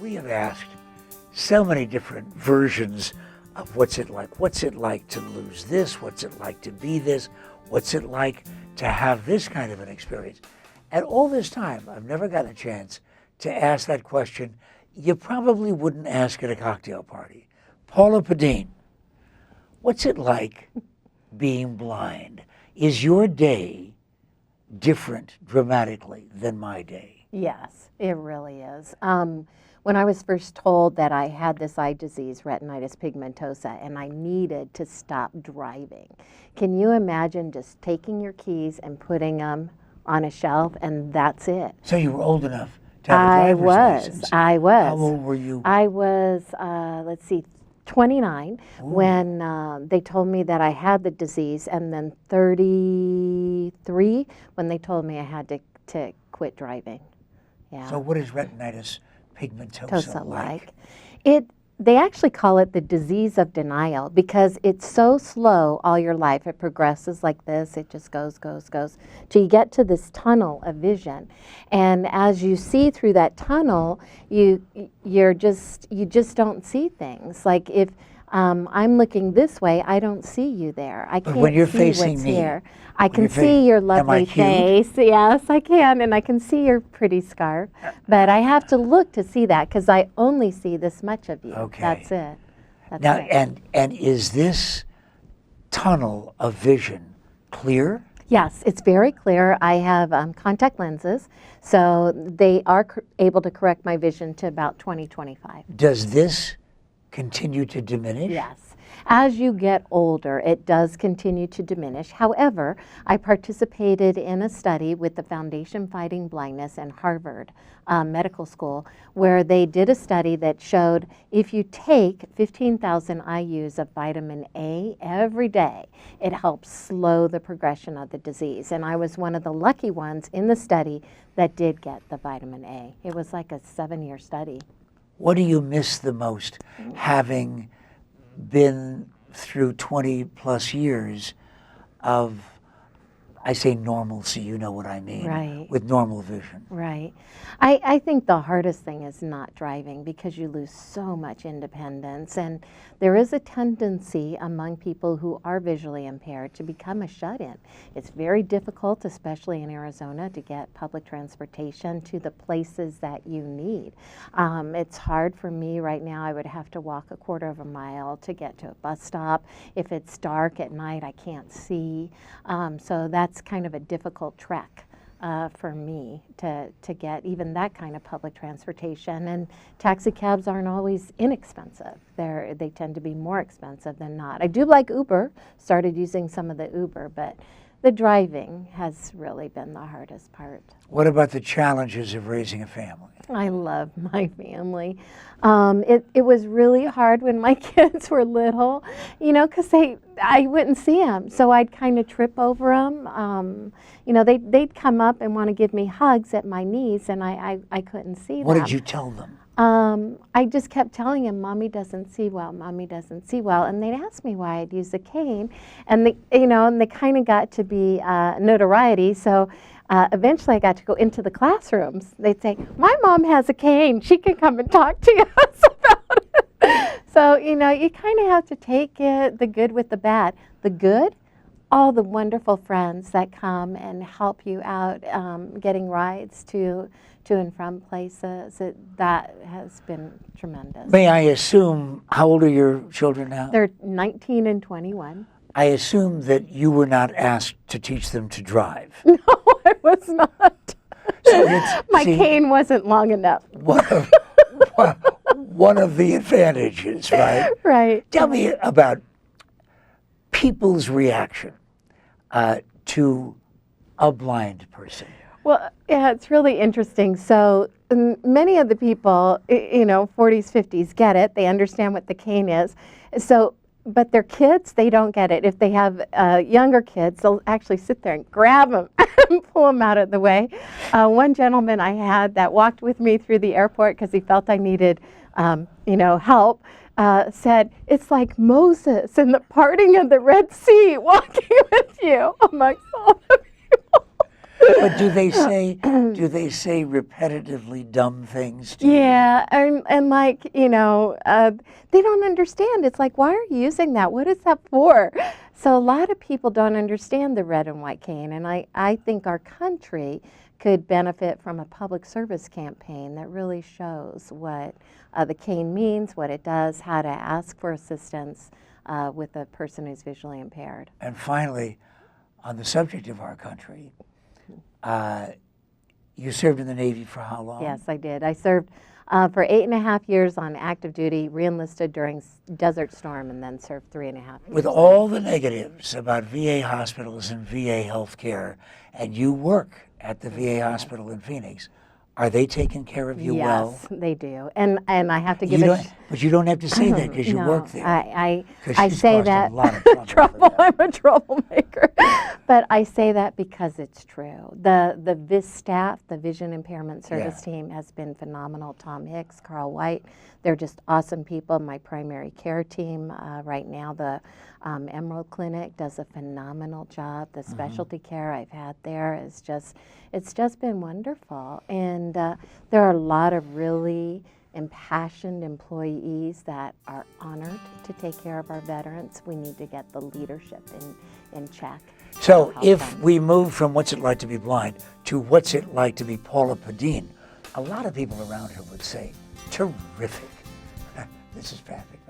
We have asked so many different versions of what's it like. What's it like to lose this? What's it like to be this? What's it like to have this kind of an experience? And all this time, I've never gotten a chance to ask that question you probably wouldn't ask at a cocktail party. Paula Pedene, what's it like being blind? Is your day different dramatically than my day? Yes, it really is. When I was first told that I had this eye disease, retinitis pigmentosa, and I needed to stop driving, can you imagine just taking your keys and putting them on a shelf and that's it? So you were old enough to have a driver's license. I was. How old were you? I was, let's see, 29 when they told me that I had the disease, and then 33 when they told me I had to quit driving. Yeah. So what is retinitis pigmentosa like? They actually call it the disease of denial because it's so slow all your life. It progresses like this. It just goes, till you get to this tunnel of vision. And as you see through that tunnel, you just don't see things. Like if I'm looking this way, I don't see you there. I can't when you're see facing what's me, here. I can see your lovely face. Yes, I can, and I can see your pretty scarf. But I have to look to see that because I only see this much of you. Okay. That's it. That's now, right. and is this tunnel of vision clear? Yes, it's very clear. I have contact lenses, so they are able to correct my vision to about 20/25. Does this continue to diminish? Yes. As you get older, it does continue to diminish. However, I participated in a study with the Foundation Fighting Blindness and Harvard Medical School, where they did a study that showed if you take 15,000 IUs of vitamin A every day, it helps slow the progression of the disease. And I was one of the lucky ones in the study that did get the vitamin A. It was like a 7-year study. What do you miss the most, having been through 20 plus years of, I say normalcy, you know what I mean, right, with normal vision? Right. I think the hardest thing is not driving because you lose so much independence, and there is a tendency among people who are visually impaired to become a shut-in. It's very difficult, especially in Arizona, to get public transportation to the places that you need. It's hard for me right now. I would have to walk a quarter of a mile to get to a bus stop. If it's dark at night, I can't see. So that's kind of a difficult trek for me to get even that kind of public transportation. And taxi cabs aren't always inexpensive. They tend to be more expensive than not. I do like Uber, started using some of the Uber, but the driving has really been the hardest part. What about the challenges of raising a family? I love my family. It was really hard when my kids were little, you know, because I wouldn't see them, so I'd kind of trip over them. You know, they'd come up and want to give me hugs at my knees, and I couldn't see them. What did you tell them? I just kept telling him, "Mommy doesn't see well. Mommy doesn't see well," and they'd ask me why I'd use a cane, and they kind of got to be notoriety. So eventually, I got to go into the classrooms. They'd say, "My mom has a cane. She can come and talk to us about it." So you kind of have to take it, the good with the bad. The good, all the wonderful friends that come and help you out, getting rides to and from places. That has been tremendous. May I assume, how old are your children now? They're 19 and 21. I assume that you were not asked to teach them to drive. No, I was not. So My cane wasn't long enough. One of the advantages, right? Right. Tell me about people's reaction to a blind person. Well, yeah, it's really interesting. So many of the people, 40s, 50s get it. They understand what the cane is. So, but their kids, they don't get it. If they have younger kids, they'll actually sit there and grab them and pull them out of the way. One gentleman I had that walked with me through the airport because he felt I needed, help, said, "It's like Moses in the parting of the Red Sea walking with you amongst all the people." But do they say repetitively dumb things to you? Yeah, and like, they don't understand. It's like, why are you using that? What is that for? So a lot of people don't understand the red and white cane, and I think our country could benefit from a public service campaign that really shows what the cane means, what it does, how to ask for assistance with a person who's visually impaired. And finally, on the subject of our country, you served in the Navy for how long? Yes, I did. I served for 8.5 years on active duty, re-enlisted during Desert Storm, and then served 3.5 years. With all the negatives about VA hospitals and VA healthcare, and you work at the VA hospital in Phoenix, are they taking care of you well? Yes, they do. And I have to give But you don't have to say that because you no, work there. I she's say caused that a lot of trouble. I'm a troublemaker. But I say that because it's true. The VIS staff, the Vision Impairment Service team, has been phenomenal. Tom Hicks, Carl White, they're just awesome people. My primary care team right now, the Emerald Clinic, does a phenomenal job. The specialty care I've had there is it's just been wonderful. And there are a lot of really impassioned employees that are honored to take care of our veterans. We need to get the leadership in check. So if we move from what's it like to be blind to what's it like to be Paula Pedene, a lot of people around her would say, terrific. This is perfect.